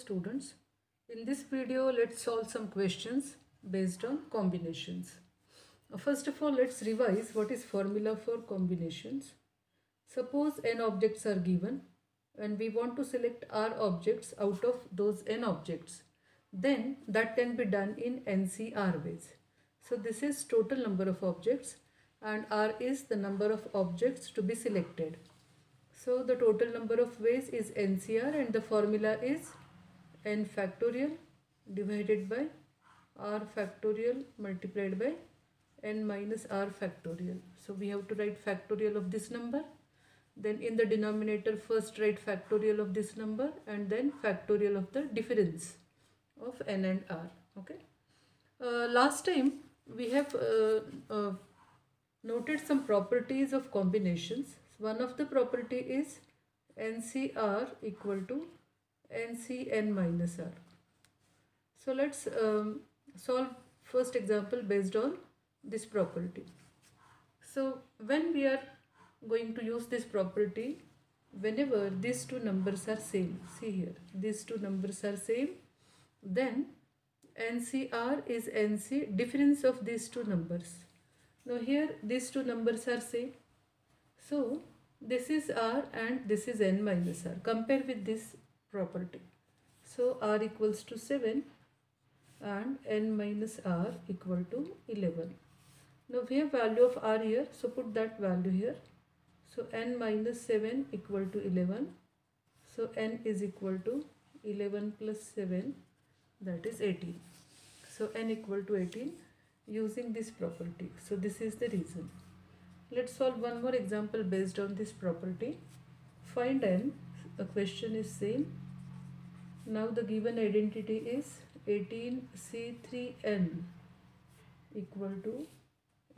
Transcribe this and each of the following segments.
students. In this video, let's solve some questions based on combinations. First of all, let's revise what is formula for combinations. Suppose n objects are given and we want to select r objects out of those n objects. Then that can be done in NCR ways. So this is total number of objects and r is the number of objects to be selected. So the total number of ways is NCR and the formula is n factorial divided by r factorial multiplied by n minus r factorial. So we have to write factorial of this number. Then in the denominator first write factorial of this number and then factorial of the difference of n and r. Okay. Last time we have noted some properties of combinations. One of the property is NCR equal to NCn minus r. So let's solve first example based on this property. So when we are going to use this property, whenever these two numbers are same, see here, these two numbers are same, then NCR is NC difference of these two numbers. Now here these two numbers are same, so this is r and this is n minus r. Compare with this property. So r equals to 7 and n minus r equal to 11. Now we have value of r here, so put that value here. So n minus 7 equal to 11. So n is equal to 11 plus 7, that is 18. So n equal to 18 using this property. So this is the reason. Let's solve one more example based on this property. Find n. The question is same. Now the given identity is 18C3n equal to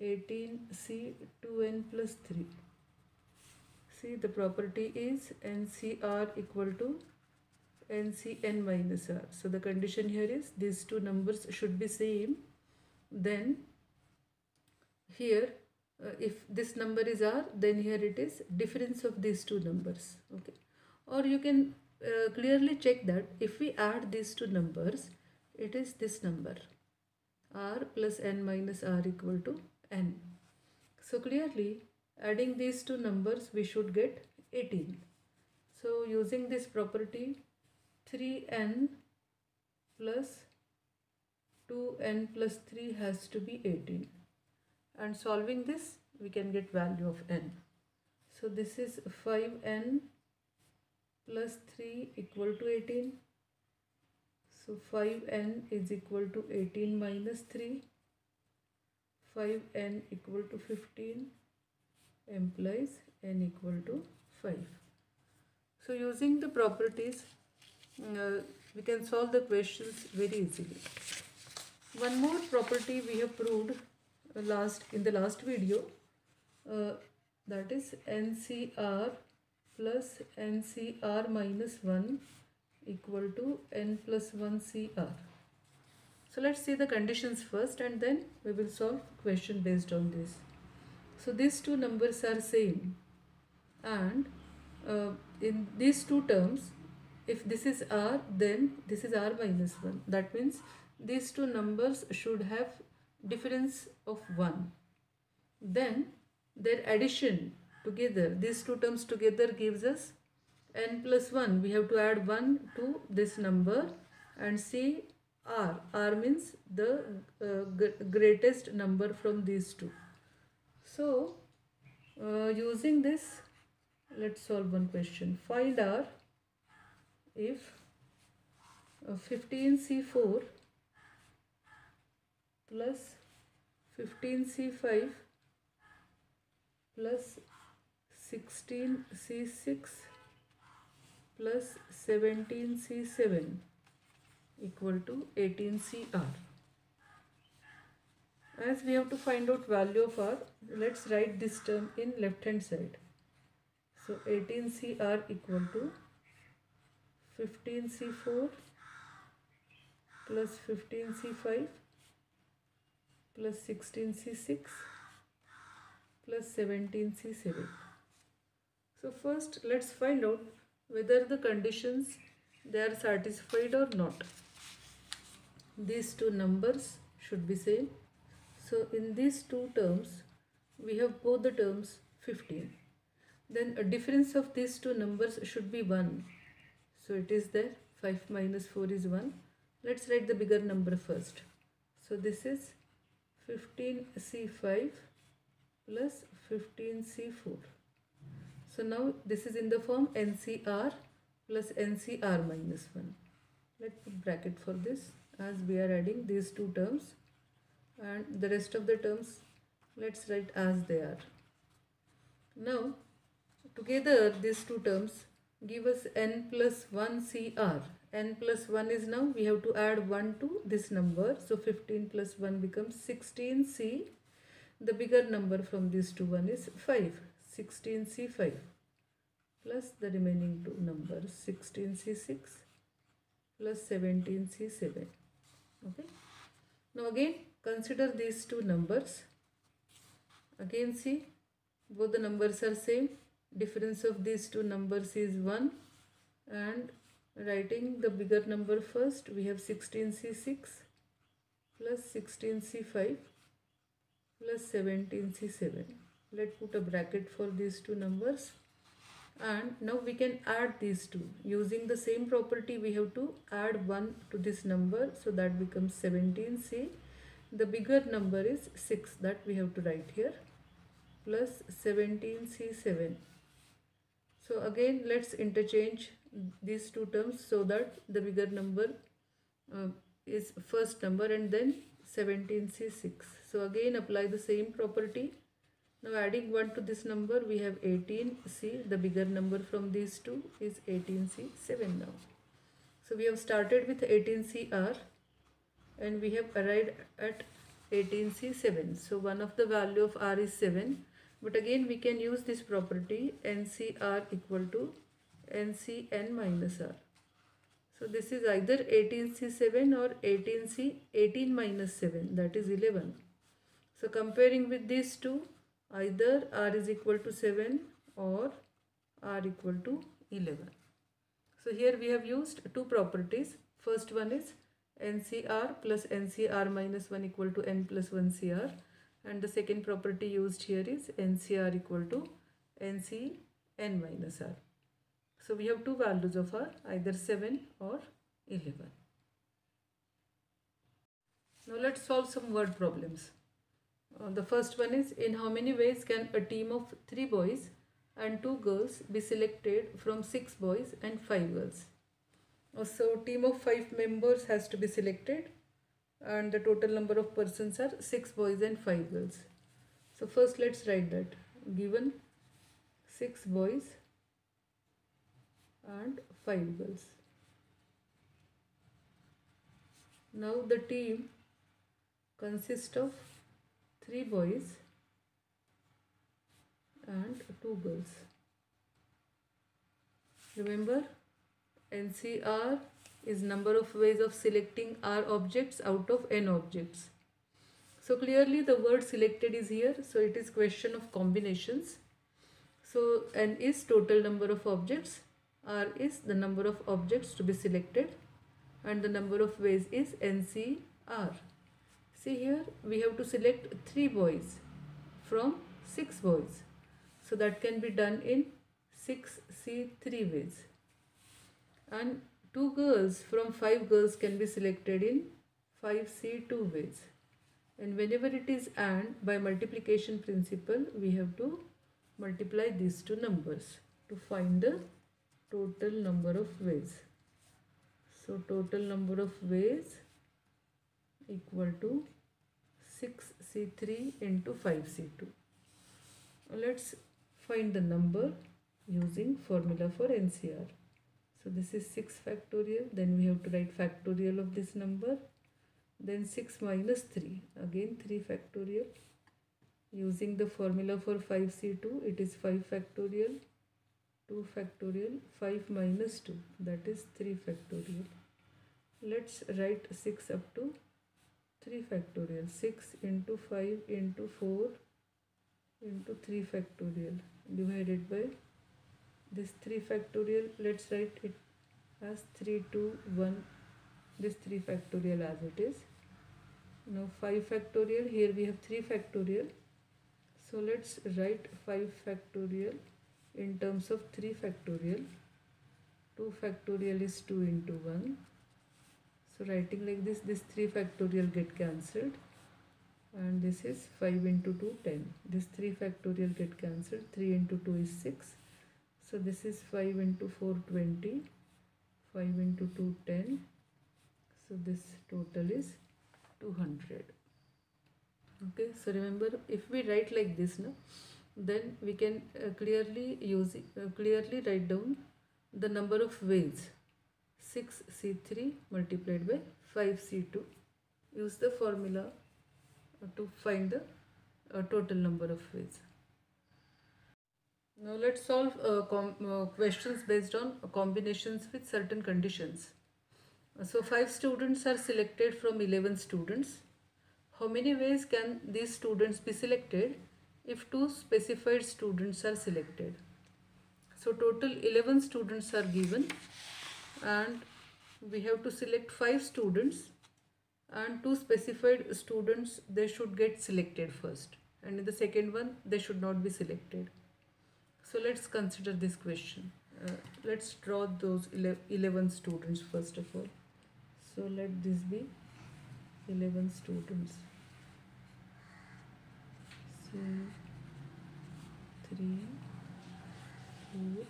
18C2n plus 3. See, the property is NCR equal to NCn minus r. So the condition here is these two numbers should be same. Then here if this number is r, then here it is difference of these two numbers. Okay, or you can clearly check that if we add these two numbers, it is this number r plus n minus r equal to n. So clearly adding these two numbers we should get 18. So using this property, 3n plus 2n plus 3 has to be 18, and solving this we can get value of n. So this is 5n plus 3 equal to 18. So 5n is equal to 18 minus 3. 5n equal to 15 implies n equal to 5. So using the properties we can solve the questions very easily. One more property we have proved in the last video, that is NCR plus NCR minus 1 equal to n plus 1 CR. So let's see the conditions first and then we will solve question based on this. So these two numbers are same, and in these two terms, if this is r, then this is r minus 1. That means these two numbers should have difference of 1. Then their addition together, these two terms together gives us n plus 1. We have to add 1 to this number and see r. R means the greatest number from these two. So using this, let's solve one question. Find r if 15C4 plus 15C5 plus 16C6 plus 17C7 equal to 18CR. As we have to find out value of r, let's write this term in left hand side. So 18CR equal to 15C4 plus 15C5 plus 16C6 plus 17C7. So first let's find out whether the conditions they are satisfied or not. These two numbers should be same. So in these two terms, we have both the terms 15. Then a difference of these two numbers should be 1. So it is there. 5 minus 4 is 1. Let's write the bigger number first. So this is 15C5 plus 15C4. So now this is in the form NCR plus NCR minus 1. Let's put bracket for this as we are adding these two terms, and the rest of the terms let's write as they are. Now together these two terms give us n plus 1 CR. N plus 1 is, now we have to add 1 to this number. So 15 plus 1 becomes 16C. The bigger number from these two one is 5. 16C5 plus the remaining two numbers 16C6 plus 17C7. Okay. Now again consider these two numbers. Again see, both the numbers are same. Difference of these two numbers is 1, and writing the bigger number first, we have 16C6 plus 16C5 plus 17C7. Let's put a bracket for these two numbers, and now we can add these two. Using the same property, we have to add 1 to this number, so that becomes 17C. The bigger number is 6, that we have to write here, plus 17C7. So again let's interchange these two terms so that the bigger number is first number and then 17C6. So again apply the same property. Now adding 1 to this number, we have 18C. The bigger number from these two is 18C7 now. So we have started with 18CR and we have arrived at 18C7. So one of the value of R is 7. But again we can use this property NCR equal to NCN minus R. So this is either 18C7 or 18 minus 7, that is 11. So comparing with these two, either R is equal to 7 or R equal to 11. So here we have used two properties. First one is NCR plus NCR minus 1 equal to N plus 1 CR. And the second property used here is NCR equal to NCN minus R. So we have two values of R, either 7 or 11. Now let's solve some word problems. The first one is, in how many ways can a team of 3 boys and 2 girls be selected from 6 boys and 5 girls? So team of 5 members has to be selected, and the total number of persons are 6 boys and 5 girls. So first let's write that. Given 6 boys and 5 girls. Now the team consists of 3 boys and 2 girls. Remember, NCR is number of ways of selecting R objects out of N objects. So clearly the word selected is here, so it is question of combinations. So N is total number of objects, R is the number of objects to be selected, and the number of ways is NCR. See here, we have to select 3 boys from 6 boys. So that can be done in 6C3 ways. And 2 girls from 5 girls can be selected in 5C2 ways. And whenever it is AND, by multiplication principle, we have to multiply these two numbers to find the total number of ways. So total number of ways equal to 6C3 into 5C2. Let's find the number using formula for NCR. So this is 6 factorial, then we have to write factorial of this number, then 6 minus 3, again 3 factorial. Using the formula for 5C2, it is 5 factorial, 2 factorial, 5 minus 2, that is 3 factorial. Let's write 6 up to 3 factorial. 6 into 5 into 4 into 3 factorial divided by this 3 factorial. Let's write it as 3 2 1, this 3 factorial as it is. Now 5 factorial, here we have 3 factorial. So let's write 5 factorial in terms of 3 factorial. 2 factorial is 2 into 1. So writing like this 3 factorial get cancelled. And this is 5 into 2, 10. This 3 factorial get cancelled. 3 into 2 is 6. So this is 5 into 4, 20. 5 into 2, 10. So this total is 200. Okay, so remember, if we write like this now, then we can clearly write down the number of ways. 6C3 multiplied by 5C2. Use the formula to find the total number of ways. Now let's solve questions based on combinations with certain conditions. So 5 students are selected from 11 students. How many ways can these students be selected if 2 specified students are selected? So total 11 students are given and we have to select 5 students, and 2 specified students, they should get selected first, and in the second one they should not be selected. So let's consider this question. Let's draw those 11 students first of all. So let this be 11 students. So 3 4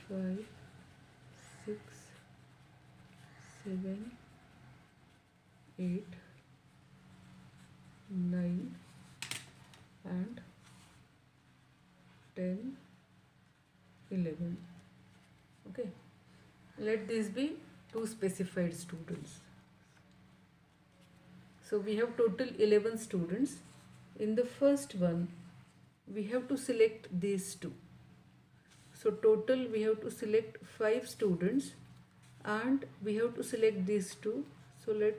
5 6 7 8 9 and 10 11. Okay, let this be 2 specified students. So we have total 11 students. In the first one we have to select these 2. So total we have to select 5 students and we have to select these 2. So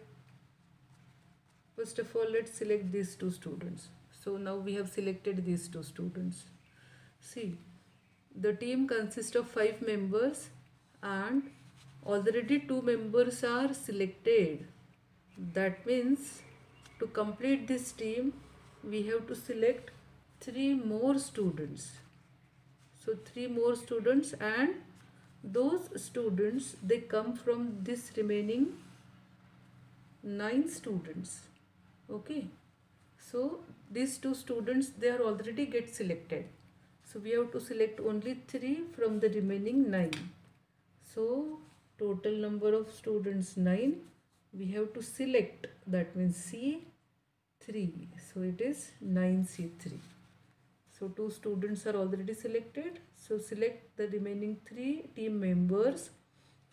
first of all let's select these 2 students. So now we have selected these 2 students. See, the team consists of 5 members and already 2 members are selected. That means to complete this team we have to select 3 more students. So 3 more students, and those students, they come from this remaining 9 students. Okay, so these 2 students, they are already get selected. So we have to select only 3 from the remaining 9. So total number of students 9. We have to select, that means C3. So it is 9C3. So 2 students are already selected. So select the remaining 3 team members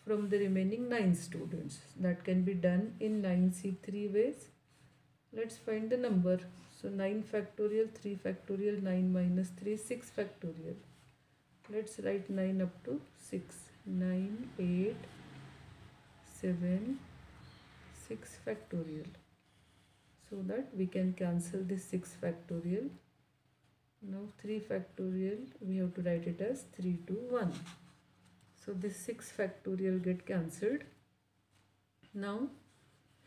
from the remaining 9 students. That can be done in 9C3 ways. Let's find the number. So 9 factorial, 3 factorial, 9 minus 3, 6 factorial. Let's write 9 up to 6. 9, 8, 7, 6 factorial. So that we can cancel this 6 factorial. Now 3 factorial, we have to write it as 3 to 1. So this 6 factorial get cancelled. Now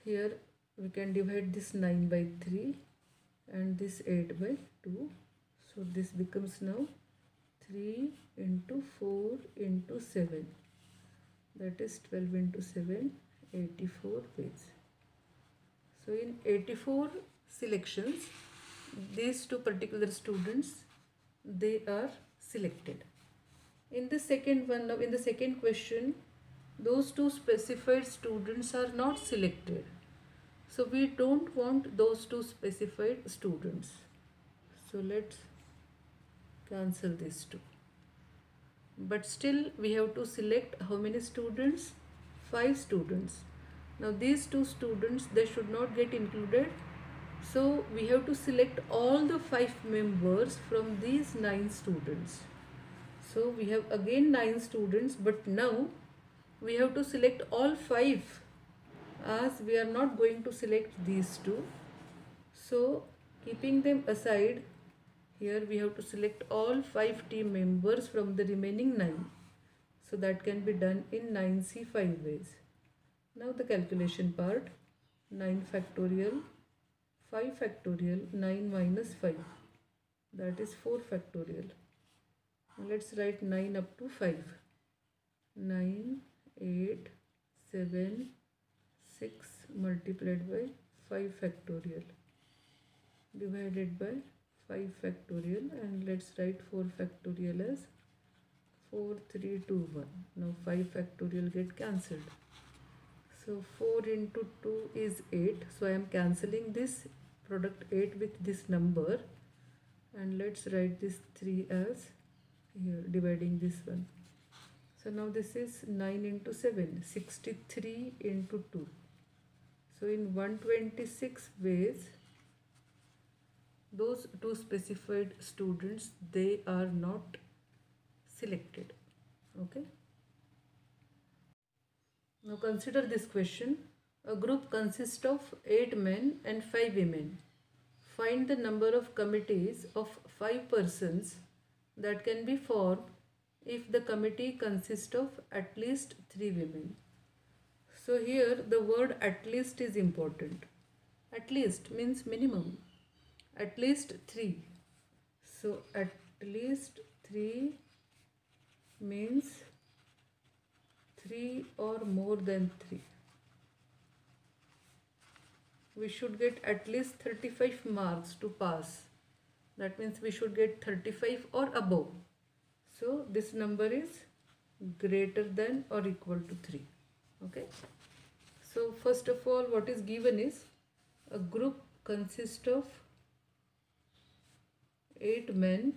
here we can divide this 9 by 3 and this 8 by 2. So this becomes now 3 into 4 into 7. That is 12 into 7, 84 ways. So in 84 selections, these 2 particular students, they are selected. In the second one, now in the second question, those 2 specified students are not selected. So we don't want those 2 specified students. So let's cancel these 2. But still we have to select how many students? 5 students. Now these 2 students, they should not get included. So we have to select all the 5 members from these 9 students. So we have again 9 students, but now we have to select all 5, as we are not going to select these 2. So keeping them aside, here we have to select all 5 team members from the remaining 9. So that can be done in 9c 5 ways. Now the calculation part. 9 factorial, 5 factorial, 9 minus 5. That is 4 factorial. Now let's write 9 up to 5. 9, 8, 7, 6 multiplied by 5 factorial divided by 5 factorial, and let's write 4 factorial as 4, 3, 2, 1. Now 5 factorial get cancelled. So 4 into 2 is 8. So I am cancelling this product 8 with this number, and let's write this 3 as here, dividing this one. So now this is 9 into 7, 63 into 2. So in 126 ways, those two specified students, they are not selected. Okay. Now consider this question. A group consists of 8 men and 5 women. Find the number of committees of 5 persons that can be formed if the committee consists of at least 3 women. So here the word at least is important. At least means minimum. At least 3. So at least 3 means 3 or more than 3. We should get at least 35 marks to pass. That means we should get 35 or above. So this number is greater than or equal to 3. Okay. So first of all, what is given is a group consists of 8 men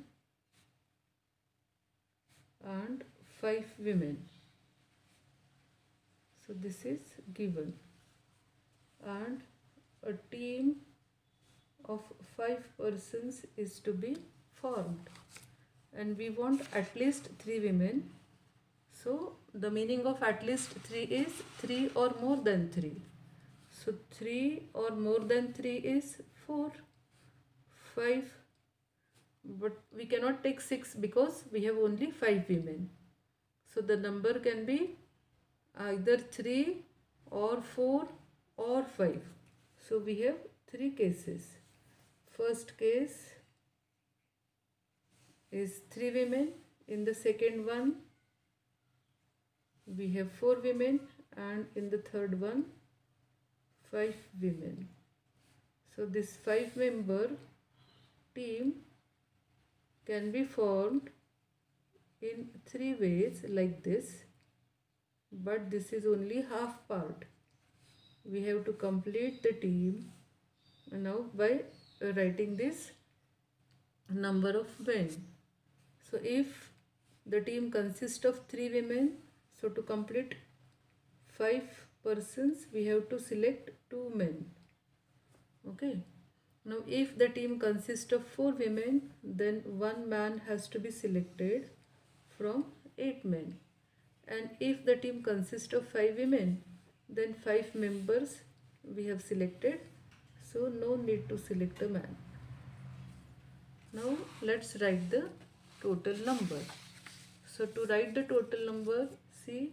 and 5 women. So this is given, and a team of 5 persons is to be formed, and we want at least 3 women. So the meaning of at least 3 is 3 or more than 3. So 3 or more than 3 is 4, 5, but we cannot take 6 because we have only 5 women. So the number can be either 3 or 4 or 5. So we have 3 cases. First case is 3 women. In the second one we have 4 women, and in the third one 5 women. So this 5-member team can be formed in 3 ways like this, but this is only half part. We have to complete the team now by writing this number of men. So if the team consists of 3 women, so to complete 5 persons we have to select 2 men. Okay. Now if the team consists of 4 women, then 1 man has to be selected from 8 men. And if the team consists of 5 women, then 5 members we have selected, so no need to select a man. Now let's write the total number. So to write the total number, see,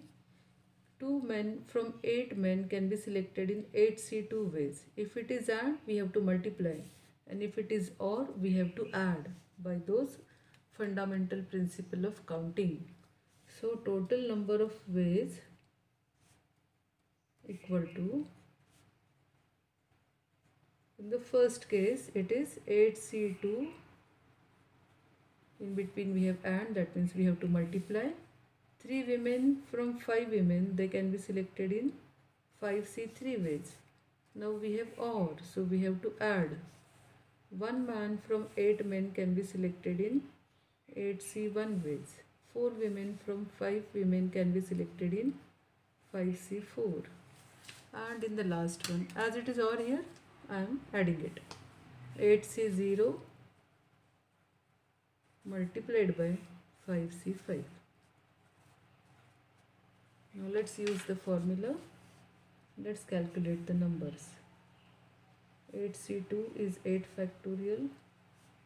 2 men from 8 men can be selected in 8C2 ways. If it is and, we have to multiply, and if it is or, we have to add by those fundamental principle of counting. So total number of ways equal to, in the first case it is 8C2, in between we have and, that means we have to multiply. 3 women from 5 women, they can be selected in 5C3 ways. Now we have or, so we have to add. 1 man from 8 men can be selected in 8C1 ways. 4 women from 5 women can be selected in 5C4. And in the last one, as it is or here, I am adding it. 8C0 multiplied by 5C5. Now let's use the formula. Let's calculate the numbers. 8C2 is 8 factorial,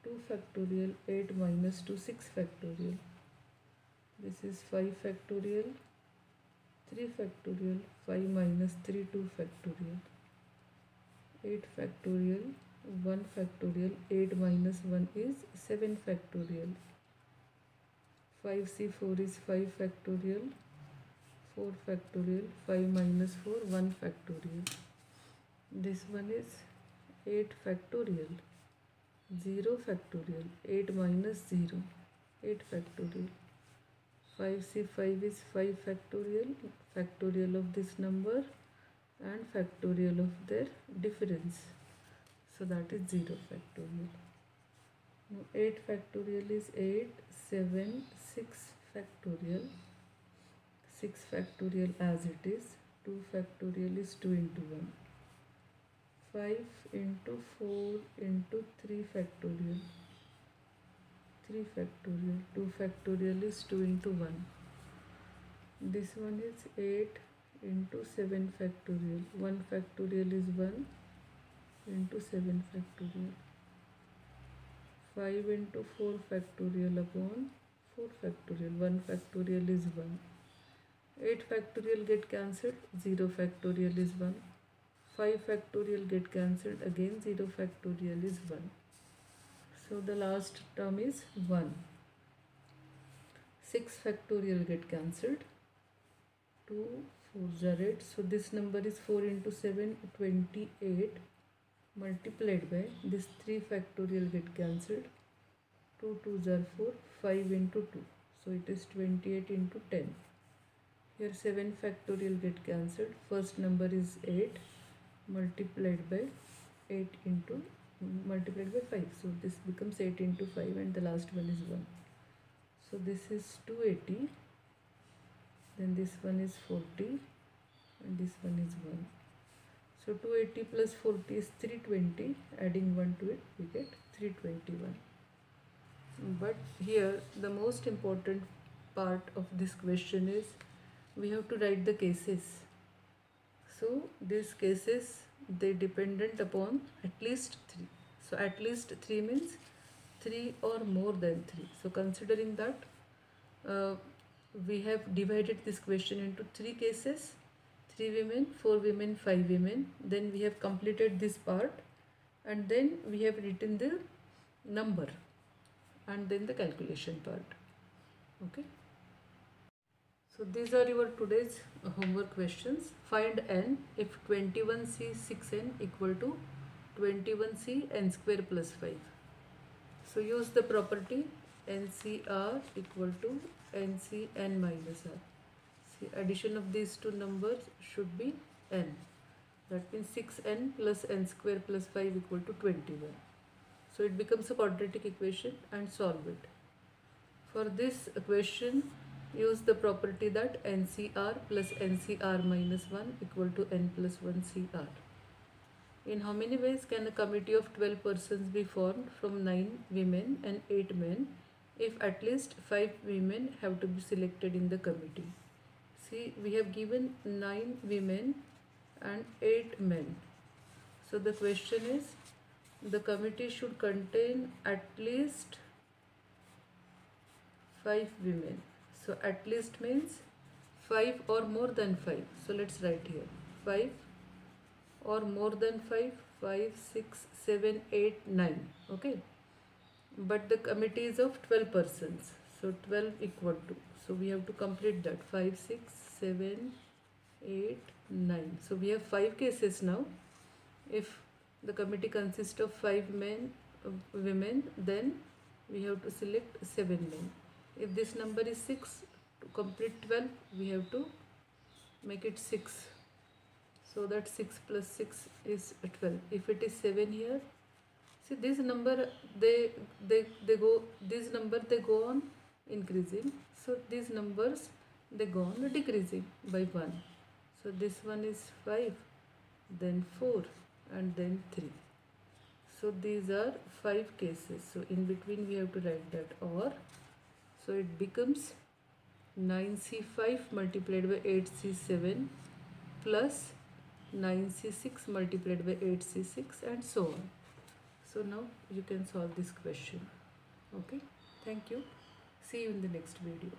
2 factorial, 8 minus 2, 6 factorial. This is 5 factorial, 3 factorial, 5 minus 3, 2 factorial, 8 factorial, 1 factorial, 8 minus 1 is 7 factorial, 5c4 is 5 factorial, 4 factorial, 5 minus 4, 1 factorial. This one is 8 factorial, 0 factorial, 8 minus 0, 8 factorial. 5c5 is 5 factorial, factorial of this number and factorial of their difference. So that is 0 factorial. Now 8 factorial is 8, 7, 6 factorial. 6 factorial as it is. 2 factorial is 2 into 1. 5 into 4 into 3 factorial. 3 factorial. 2 factorial is 2 into 1. This one is 8 into 7 factorial. 1 factorial is 1 into 7 factorial. 5 into 4 factorial upon 4 factorial. 1 factorial is 1. 8 factorial get cancelled. 0 factorial is 1. 5 factorial get cancelled. Again 0 factorial is 1. So the last term is 1. 6 factorial get cancelled. 2 4s are 8. So this number is 4 into 7, 28 multiplied by this 3 factorial get cancelled. 2 2s are 4, 5 into 2. So it is 28 into 10. Here 7 factorial get cancelled. First number is 8 multiplied by 8 into multiplied by 5. So this becomes 8 into 5 and the last one is 1. So this is 280. Then this one is 40 and this one is 1. So 280 plus 40 is 320. Adding 1 to it we get 321. But here the most important part of this question is we have to write the cases. So these cases, they dependent upon at least 3. So at least 3 means 3 or more than 3. So considering that we have divided this question into 3 cases, 3 women, 4 women, 5 women. Then we have completed this part and then we have written the number and then the calculation part. Okay. So these are your today's homework questions. Find n if 21c 6n equal to 21c n square plus 5. So use the property NCR equal to NCn minus r. See, addition of these two numbers should be n. That means 6n plus n square plus 5 equal to 21. So it becomes a quadratic equation and solve it. For this question, use the property that NCR plus NCR minus 1 equal to n plus 1 CR. In how many ways can a committee of 12 persons be formed from 9 women and 8 men if at least 5 women have to be selected in the committee? See, we have given 9 women and 8 men. So the question is, the committee should contain at least 5 women. So at least means 5 or more than 5. So let's write here 5 or more than 5, 5, 6, 7, 8, 9. Okay. But the committee is of 12 persons. So 12 equal to. So we have to complete that. 5, 6, 7, 8, 9. So we have 5 cases now. If the committee consists of 5 women, then we have to select 7 men. If this number is 6, to complete 12, we have to make it 6. So that 6 plus 6 is 12. If it is 7 here, see this number, they go on increasing. So these numbers, they go on decreasing by 1. So this one is 5, then 4 and then 3. So these are 5 cases. So in between we have to write that or. So it becomes 9c5 multiplied by 8c7 plus 9c6 multiplied by 8c6 and so on. So now you can solve this question. Okay. Thank you. See you in the next video.